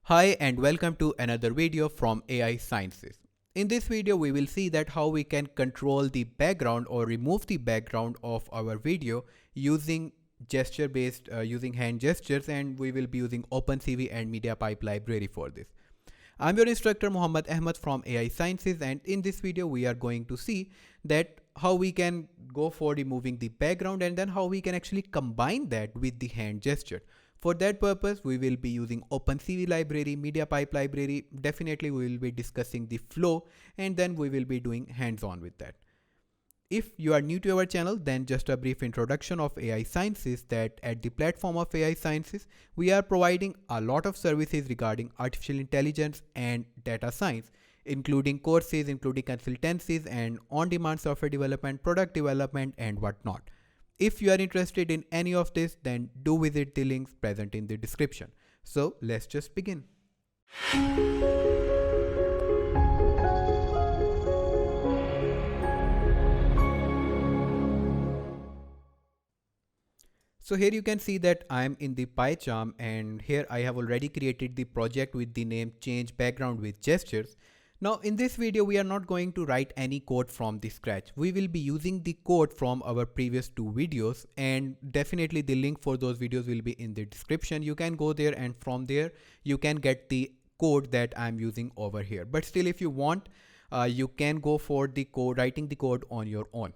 Hi and welcome to another video from AI Sciences. In this video we will see that how we can control the background or remove the background of our video using gesture based using hand gestures, and we will be using Open CV and MediaPipe library for this. I'm your instructor Muhammad Ahmed from AI Sciences, and in this video we are going to see that how we can go for removing the background and then how we can actually combine that with the hand gesture. For that purpose, we will be using OpenCV library, MediaPipe library. Definitely, we will be discussing the flow and then we will be doing hands-on with that. If you are new to our channel, then just a brief introduction of AI Sciences. That at the platform of AI Sciences, we are providing a lot of services regarding artificial intelligence and data science, including courses, including consultancies and on-demand software development, product development and whatnot. If you are interested in any of this, then do visit the links present in the description. So let's just begin. So here you can see that I'm in the PyCharm, and here I have already created the project with the name Change Background with Gestures. Now in this video we are not going to write any code from the scratch. We will be using the code from our previous two videos, and definitely the link for those videos will be in the description. You can go there and from there you can get the code that I'm using over here. But still, if you want, you can go for the code, writing the code on your own.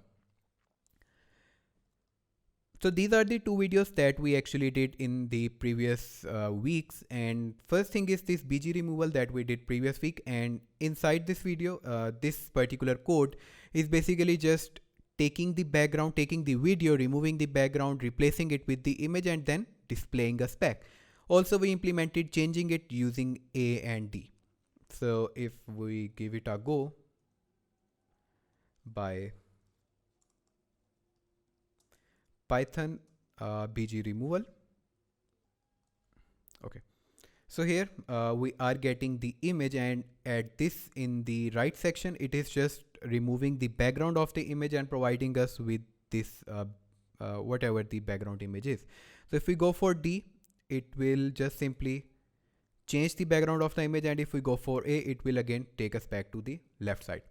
So these are the two videos that we actually did in the previous weeks, and first thing is this BG removal that we did previous week, and inside this video this particular code is basically just taking the background, taking the video, removing the background, replacing it with the image and then displaying a spec. Also we implemented changing it using A and D. So if we give it a go by Python BG removal. Okay, so here we are getting the image, and at this in the right section it is just removing the background of the image and providing us with this whatever the background image is. So if we go for D, it will just simply change the background of the image, and if we go for A, it will again take us back to the left side.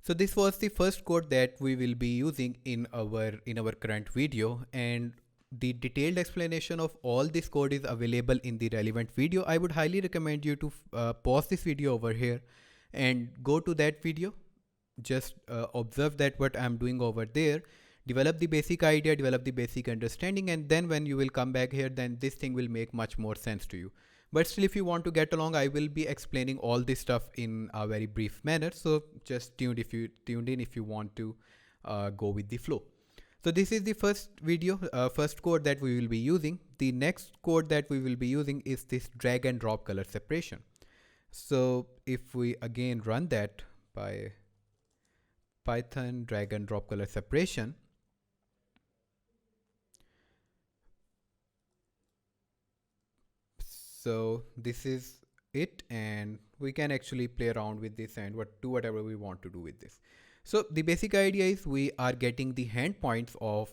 So this was the first code that we will be using in our current video, and the detailed explanation of all this code is available in the relevant video. I would highly recommend you to pause this video over here and go to that video. Just observe that what I'm doing over there, develop the basic idea, develop the basic understanding, and then when you will come back here, then this thing will make much more sense to you. But still, if you want to get along, I will be explaining all this stuff in a very brief manner. So just tuned in if you want to go with the flow. So this is the first video, first code that we will be using. The next code that we will be using is this drag and drop color separation. So if we again run that by Python drag and drop color separation, so this is it, and we can actually play around with this and do whatever we want to do with this. So the basic idea is we are getting the hand points of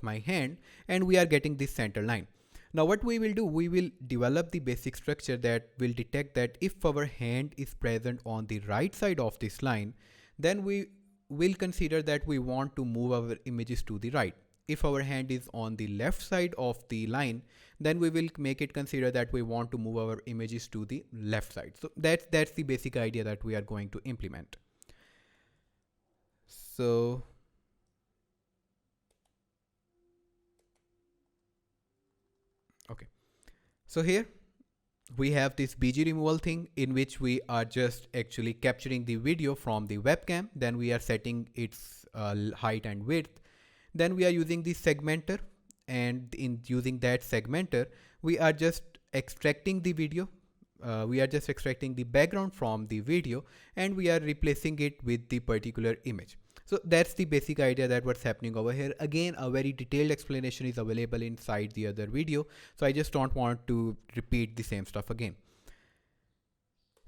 my hand, and we are getting this center line. Now what we will do, we will develop the basic structure that will detect that if our hand is present on the right side of this line, then we will consider that we want to move our images to the right. If our hand is on the left side of the line, then we will make it consider that we want to move our images to the left side. So that's the basic idea that we are going to implement. So okay, so here we have this BG removal thing in which we are just actually capturing the video from the webcam, then we are setting its height and width. Then we are using the segmenter, and in using that segmenter, we are just extracting the video. We are just extracting the background from the video, and we are replacing it with the particular image. So that's the basic idea that what's happening over here. Again, a very detailed explanation is available inside the other video, so I just don't want to repeat the same stuff again.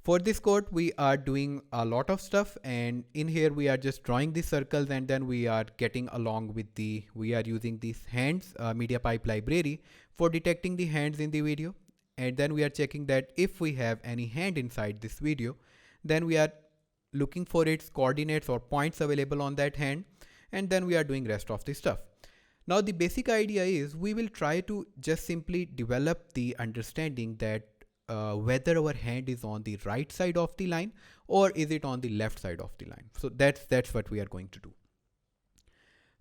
For this code, we are doing a lot of stuff, and in here we are just drawing the circles, and then we are getting along with we are using these hands MediaPipe library for detecting the hands in the video. and then we are checking that if we have any hand inside this video, then we are looking for its coordinates or points available on that hand, and then we are doing rest of the stuff. Now the basic idea is we will try to just simply develop the understanding that whether our hand is on the right side of the line or is it on the left side of the line. So that's what we are going to do.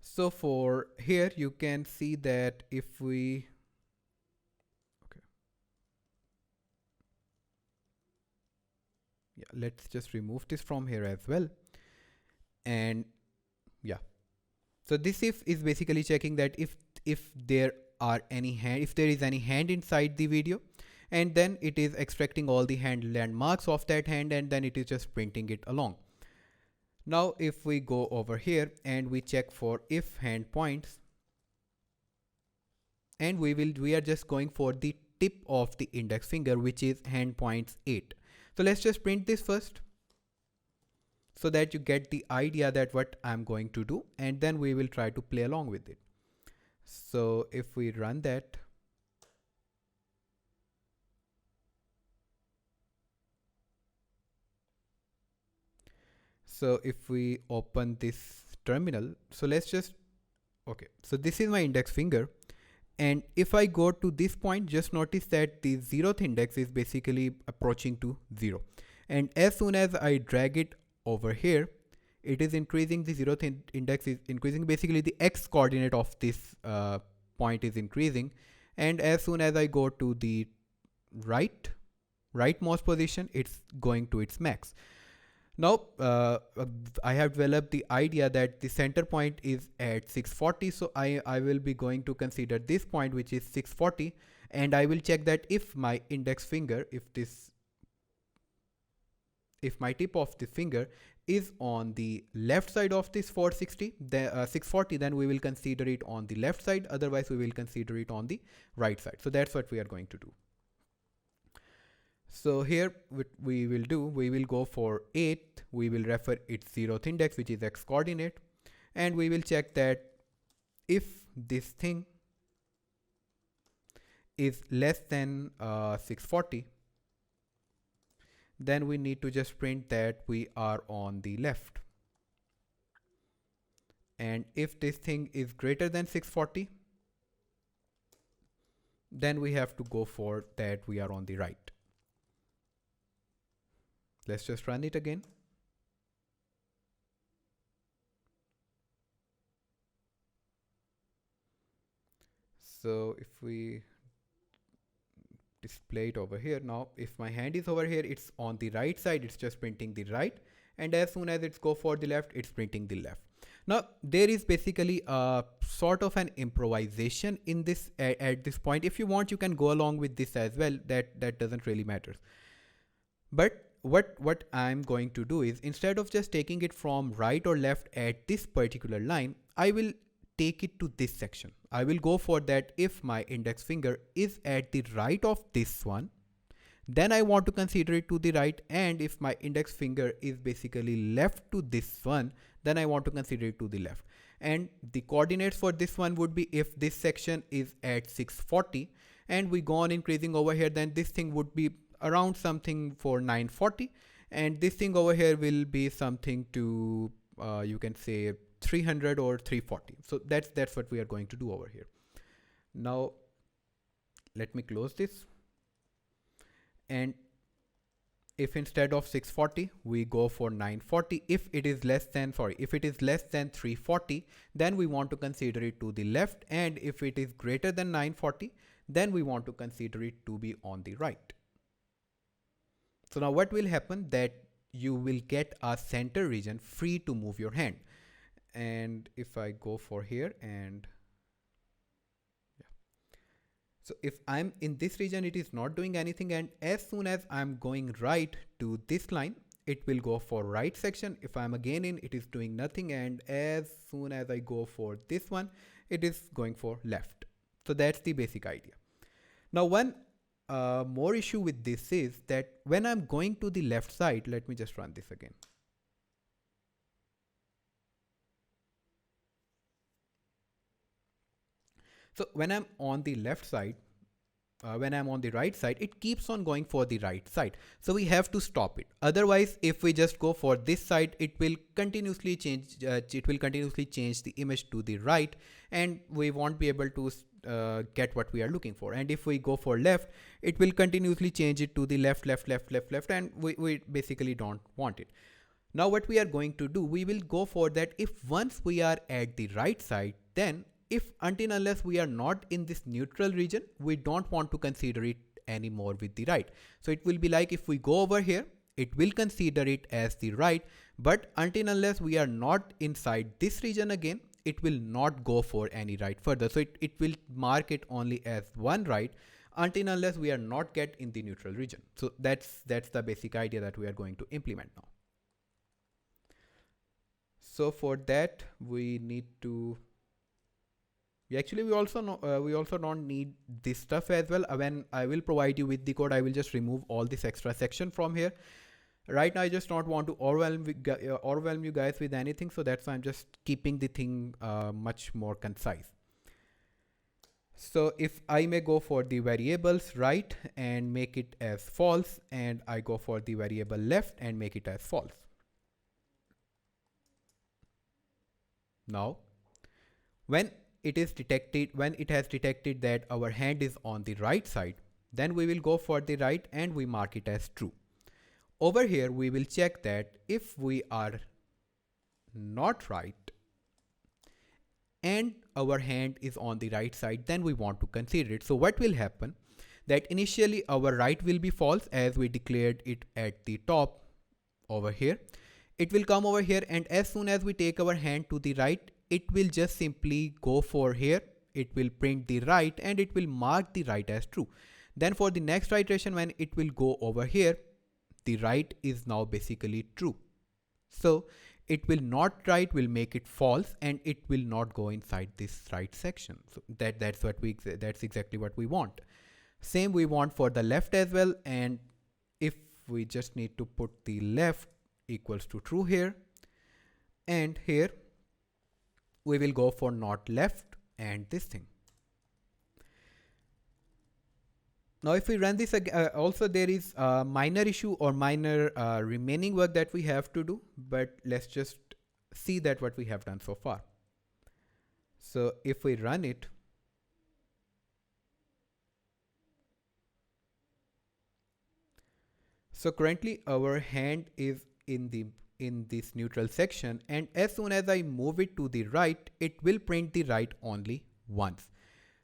So for here you can see that if we let's just remove this from here as well. And yeah, so this if is basically checking that if there are any hand, if there is any hand inside the video, and then it is extracting all the hand landmarks of that hand, and then it is just printing it along. Now if we go over here and we check for if hand points, and we are just going for the tip of the index finger, which is hand points 8. So let's just print this first so that you get the idea that what I'm going to do, and then we will try to play along with it. So if we run that, so if we open this terminal, so let's just, okay, so this is my index finger. And if I go to this point, just notice that the 0th index is basically approaching to 0. And as soon as I drag it over here, it is increasing. The 0th index is increasing. Basically the X coordinate of this point is increasing. And as soon as I go to the rightmost position, it's going to its max. Now I have developed the idea that the center point is at 640, so I will be going to consider this point, which is 640, and I will check that if my index finger, if my tip of the finger is on the left side of this 640, then we will consider it on the left side, otherwise we will consider it on the right side. So that's what we are going to do. So here what we will do, we will go for 8, we will refer its 0th index, which is X coordinate, and we will check that if this thing is less than 640, then we need to just print that we are on the left. And if this thing is greater than 640, then we have to go for that we are on the right. Let's just run it again. So if we display it over here, now if my hand is over here, it's on the right side, it's just printing the right, and as soon as it's go for the left, it's printing the left. Now there is basically a sort of an improvisation in this at this point. If you want, you can go along with this as well, that doesn't really matter. But what I'm going to do is, instead of just taking it from right or left at this particular line, I will take it to this section. I will go for that if my index finger is at the right of this one, then I want to consider it to the right, and if my index finger is basically left to this one, then I want to consider it to the left. And the coordinates for this one would be, if this section is at 640 and we go on increasing over here, then this thing would be around something for 940, and this thing over here will be something to you can say 300 or 340. So that's what we are going to do over here. Now let me close this, and if instead of 640 we go for 940, if it is less than 340, then we want to consider it to the left, and if it is greater than 940, then we want to consider it to be on the right. So now what will happen, that you will get a center region free to move your hand. And if I go for here, and so if I'm in this region, it is not doing anything, and as soon as I'm going right to this line, it will go for right section. If I'm again in, it is doing nothing, and as soon as I go for this one, it is going for left. So that's the basic idea. Now one more issue with this is that when I'm going to the left side, let me just run this again. So when I'm on the left side, when I'm on the right side, it keeps on going for the right side. So we have to stop it. Otherwise, if we just go for this side, it will continuously change. It will continuously change the image to the right, and we won't be able to get what we are looking for. And if we go for left, it will continuously change it to the left, left, left, left, left, and we basically don't want it. Now what we are going to do, we will go for that. If once we are at the right side, then if until unless we are not in this neutral region, we don't want to consider it anymore with the right. So it will be like if we go over here, it will consider it as the right, but until unless we are not inside this region again, it will not go for any right further. So it will mark it only as one right until unless we are not get in the neutral region. So that's the basic idea that we are going to implement now. So for that we need to we also don't need this stuff as well. When I will provide you with the code, I will just remove all this extra section from here. Right now I just don't want to overwhelm you guys with anything, so that's why I'm just keeping the thing much more concise. So if I may go for the variables right and make it as false, and I go for the variable left and make it as false. Now when it has detected that our hand is on the right side, then we will go for the right and we mark it as true. Over here we will check that if we are not right and our hand is on the right side, then we want to consider it. So what will happen, that initially our right will be false as we declared it at the top over here. It will come over here, and as soon as we take our hand to the right, it will just simply go for here. It will print the right and it will mark the right as true. Then for the next iteration, when it will go over here, the right is now basically true. So it will not right will make it false, and it will not go inside this right section. So that's exactly what we want. Same we want for the left as well. And if we just need to put the left equals to true here, and here we will go for not left and this thing. Now if we run this again, also there is a minor issue or minor remaining work that we have to do, but let's just see that what we have done so far. So if we run it, so currently our hand is in this neutral section, and as soon as I move it to the right, it will print the right only once.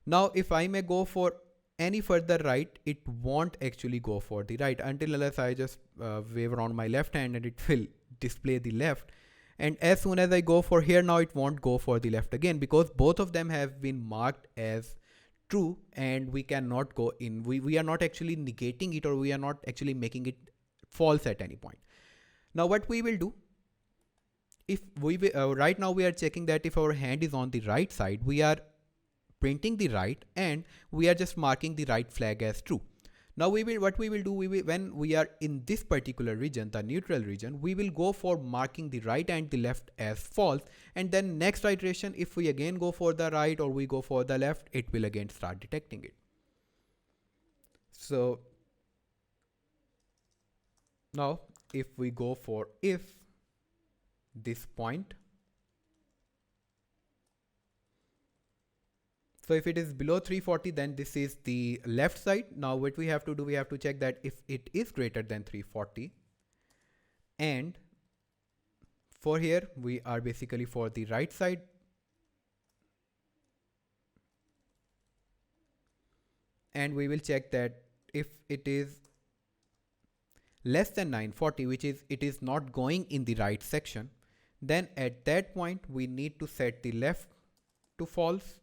Now if I may go for any further right, it won't actually go for the right until unless I just wave around my left hand and it will display the left. And as soon as I go for here, now it won't go for the left again, because both of them have been marked as true and we cannot go in. We are not actually negating it, or we are not actually making it false at any point. Now what we will do, if we right now we are checking that if our hand is on the right side, we are printing the right and we are just marking the right flag as true. Now what we will do, when we are in this particular region, the neutral region, we will go for marking the right and the left as false, and then next iteration, if we again go for the right or we go for the left, it will again start detecting it. So now if we go for if this point, so if it is below 340, then this is the left side. Now what we have to do, we have to check that if it is greater than 340, and for here we are basically for the right side, and we will check that if it is less than 940, which is it is not going in the right section, then at that point we need to set the left to false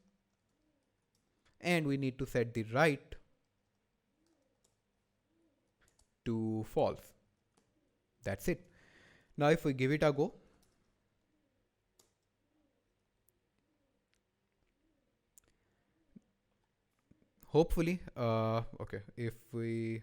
and we need to set the right to false. That's it. Now if we give it a go, hopefully okay, if we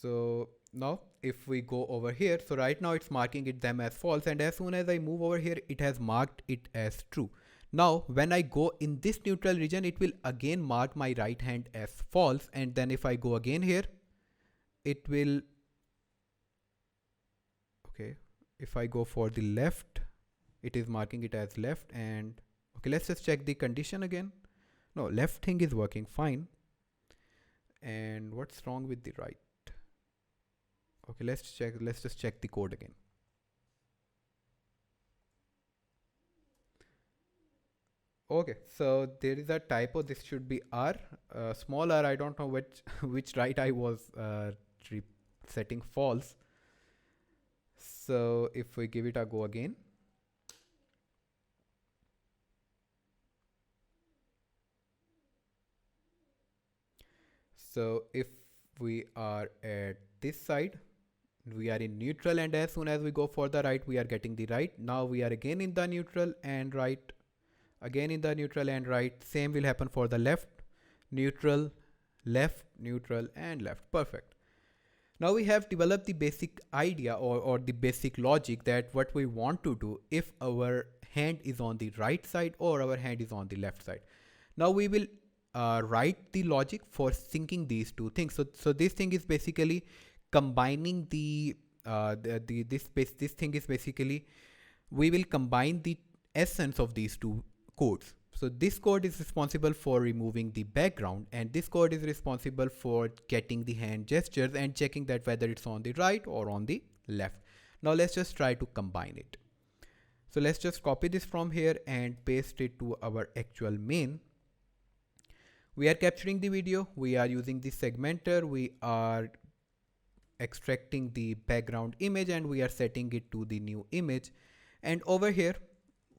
so Now if we go over here, so right now it's marking it them as false, and as soon as I move over here it has marked it as true. Now when I go in this neutral region, it will again mark my right hand as false, and then if I go again here, it will, okay, if I go for the left, it is marking it as left. And okay, let's just check the condition again. No, left thing is working fine. And what's wrong with the right? Okay, let's just check the code again. Okay, so there is a typo. This should be R, small r. I don't know which which right I was setting false. So if we give it a go again, so if we are at this side, we are in neutral, and as soon as we go for the right, we are getting the right. Now we are again in the neutral and right, again in the neutral and right. Same will happen for the left, neutral, left, neutral, and left. Perfect. Now we have developed the basic idea or the basic logic that what we want to do if our hand is on the right side or our hand is on the left side. Now we will write the logic for syncing these two things. So this thing is basically combining this thing is basically, we will combine the essence of these two codes. So this code is responsible for removing the background, and this code is responsible for getting the hand gestures and checking that whether it's on the right or on the left. Now let's just try to combine it. So let's just copy this from here and paste it to our actual main. We are capturing the video, we are using the segmenter, we are extracting the background image, and we are setting it to the new image. And over here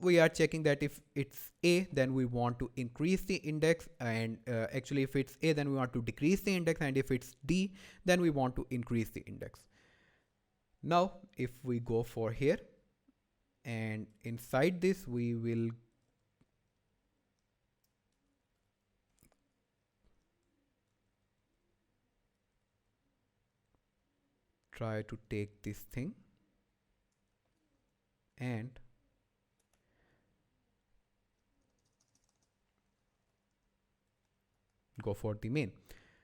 we are checking that if it's A, then we want to increase the index, and actually if it's A, then we want to decrease the index, and if it's D, then we want to increase the index. Now if we go for here, and inside this we will try to take this thing and go for the main.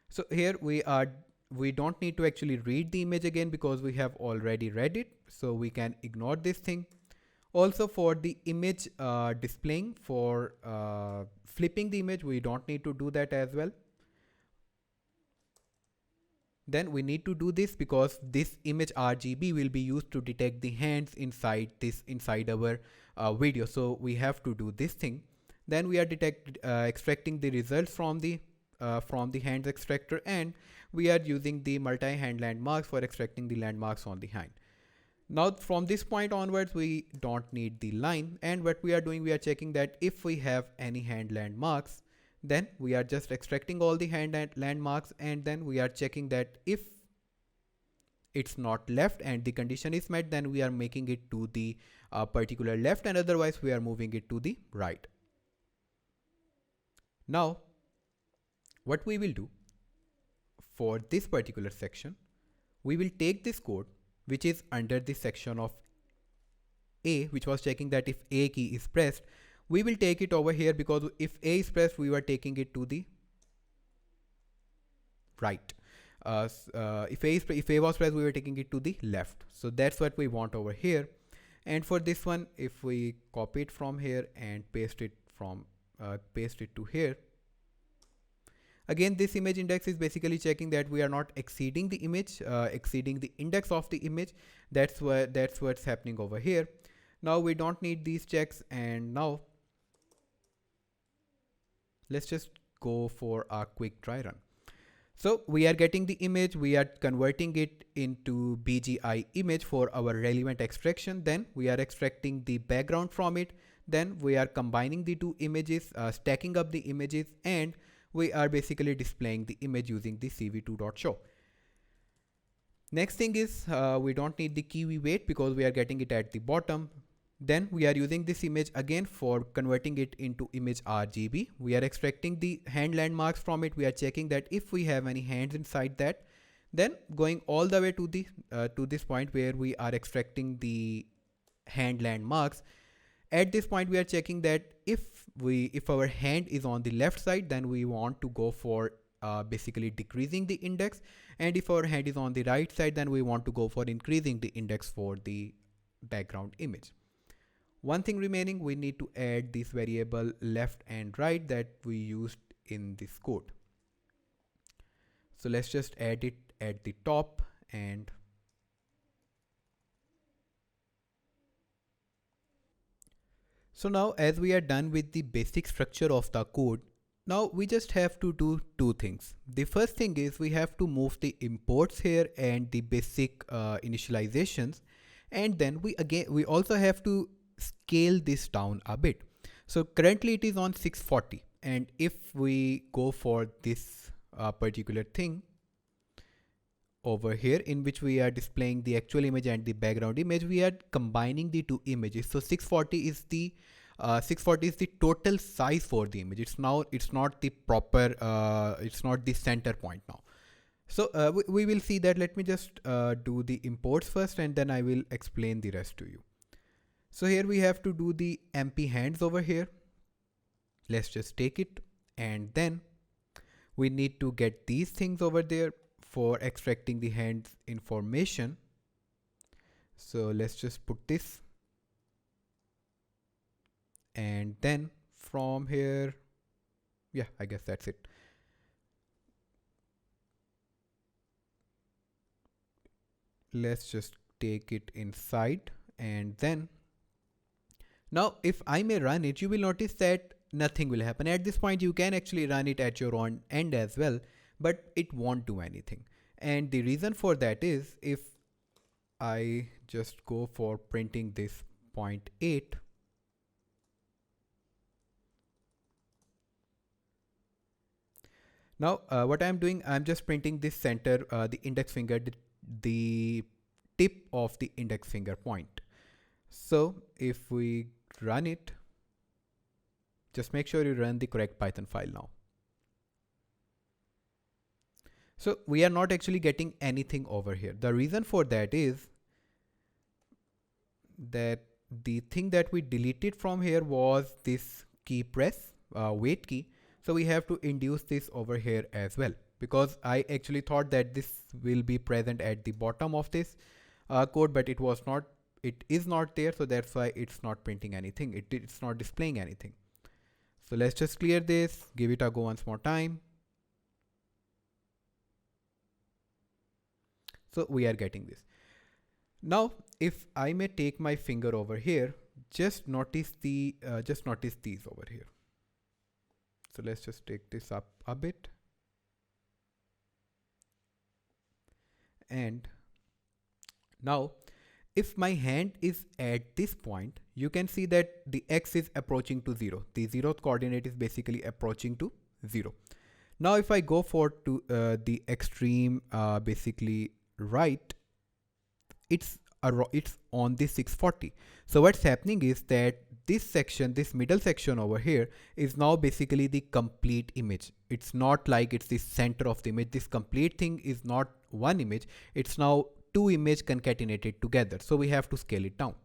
So here we don't need to actually read the image again because we have already read it, so we can ignore this thing. Also for the image displaying, for flipping the image, we don't need to do that as well. Then we need to do this because this image RGB will be used to detect the hands inside our video. So we have to do this thing. Then we are extracting the results from the hands extractor, and we are using the multi-hand landmarks for extracting the landmarks on the hand. Now from this point onwards, we don't need the line, and what we are doing, we are checking that if we have any hand landmarks, then we are just extracting all the hand landmarks, and then we are checking that if it's not left and the condition is met, then we are making it to the particular left, and otherwise we are moving it to the right. Now what we will do for this particular section, we will take this code which is under the section of A, which was checking that if A key is pressed, we will take it over here, because if A is pressed, we were taking it to the right. If A was pressed, we were taking it to the left. So that's what we want over here. And for this one, if we copy it from here and paste it to here, again this image index is basically checking that we are not exceeding the image, exceeding the index of the image. That's what's happening over here. Now we don't need these checks, and now let's just go for a quick dry run. So we are getting the image, we are converting it into BGI image for our relevant extraction. Then we are extracting the background from it. Then we are combining the two images, stacking up the images, and we are basically displaying the image using the cv2.show. Next thing is we don't need the kiwi weight because we are getting it at the bottom. Then we are using this image again for converting it into image RGB. We are extracting the hand landmarks from it. We are checking that if we have any hands inside that, Then going all the way to this point where we are extracting the hand landmarks. At this point we are checking that if our hand is on the left side, then we want to go for basically decreasing the index, and if our hand is on the right side, then we want to go for increasing the index for the background image. One thing remaining, we need to add this variable left and right that we used in this code. So let's just add it at the top. And so now as we are done with the basic structure of the code, now we just have to do two things. The first thing is we have to move the imports here and the basic initializations, and then we also have to scale this down a bit. So currently it is on 640, and if we go for this particular thing over here in which we are displaying the actual image and the background image, we are combining the two images. So 640 is the 640 is the total size for the image. It's not the proper it's not the center point now. So we will see that. Let me just do the imports first, and then I will explain the rest to you. So here we have to do the MP hands over here. Let's just take it, and then we need to get these things over there for extracting the hands information. So let's just put this, and then from here, yeah, I guess that's it. Let's just take it inside, and then now if I may run it, you will notice that nothing will happen. At this point you can actually run it at your own end as well, but it won't do anything. And the reason for that is, if I just go for printing this 0.8, now what I'm doing, I'm just printing this center, the index finger, the tip of the index finger point. So if we run it, just make sure you run the correct Python file now. So we are not actually getting anything over here. The reason for that is that the thing that we deleted from here was this key press, wait key. So we have to induce this over here as well, because I actually thought that this will be present at the bottom of this code, but it was not. It is not there, so that's why it's not printing anything. It's not displaying anything. So let's just clear this, give it a go once more time. So we are getting this. Now, if I may take my finger over here, just notice these over here. So let's just take this up a bit. And now, if my hand is at this point, you can see that the X is approaching to 0. The 0th coordinate is basically approaching to 0. Now, if I go for the extreme, basically right, it's on the 640. So what's happening is that this section, this middle section over here, is now basically the complete image. It's not like it's the center of the image. This complete thing is not one image. It's now two images concatenated together. So we have to scale it down.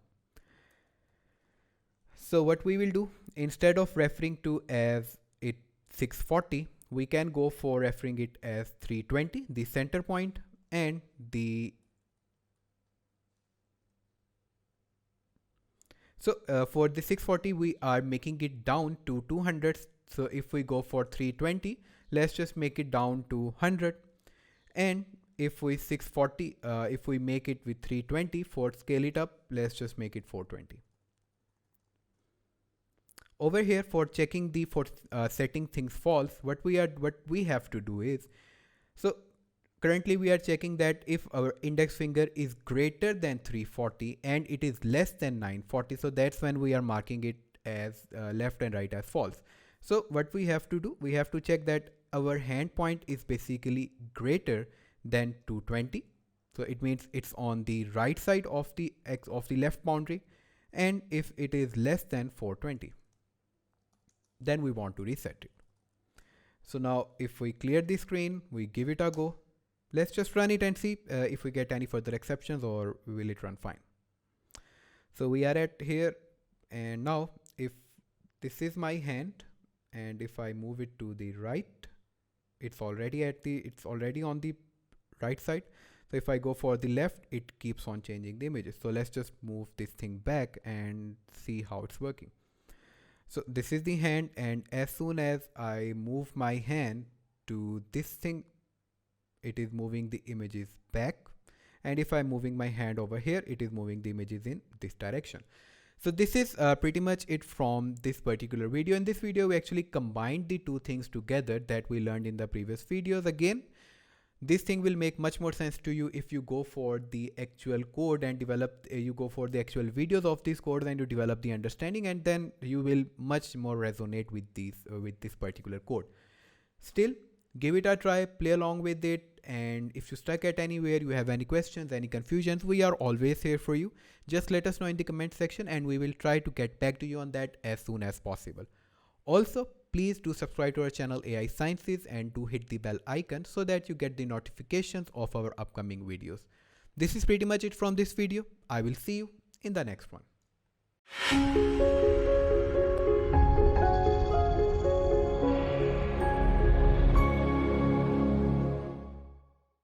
So what we will do, instead of referring to as it 640, we can go for referring it as 320, the center point, and the for the 640 we are making it down to 200. So if we go for 320, let's just make it down to 100. And if we 640, if we make it with 320, for scale it up, let's just make it 420. Over here, for checking for setting things false, what we have to do is, so currently we are checking that if our index finger is greater than 340 and it is less than 940, so that's when we are marking it as left and right as false. So what we have to do, we have to check that our hand point is basically greater than 220. So it means it's on the right side of the left boundary, and if it is less than 420, then we want to reset it. So now if we clear the screen, we give it a go. let's just run it and see if we get any further exceptions or will it run fine. So we are at here, and now if this is my hand and if I move it to the right, it's already on the right side. So if I go for the left, it keeps on changing the images. So let's just move this thing back and see how it's working. So this is the hand, and as soon as I move my hand to this thing, it is moving the images back, and if I'm moving my hand over here, it is moving the images in this direction. So this is pretty much it from this particular video. In this video, we actually combined the two things together that we learned in the previous videos. Again, this thing will make much more sense to you if you go for the actual code and develop, you go for the actual videos of these codes and you develop the understanding, and then you will much more resonate with these with this particular code. Still, give it a try, play along with it, and if you stuck at anywhere, you have any questions, any confusions, we are always here for you. Just let us know in the comment section and we will try to get back to you on that as soon as possible. Also, please do subscribe to our channel AI Sciences and do hit the bell icon so that you get the notifications of our upcoming videos. This is pretty much it from this video. I will see you in the next one.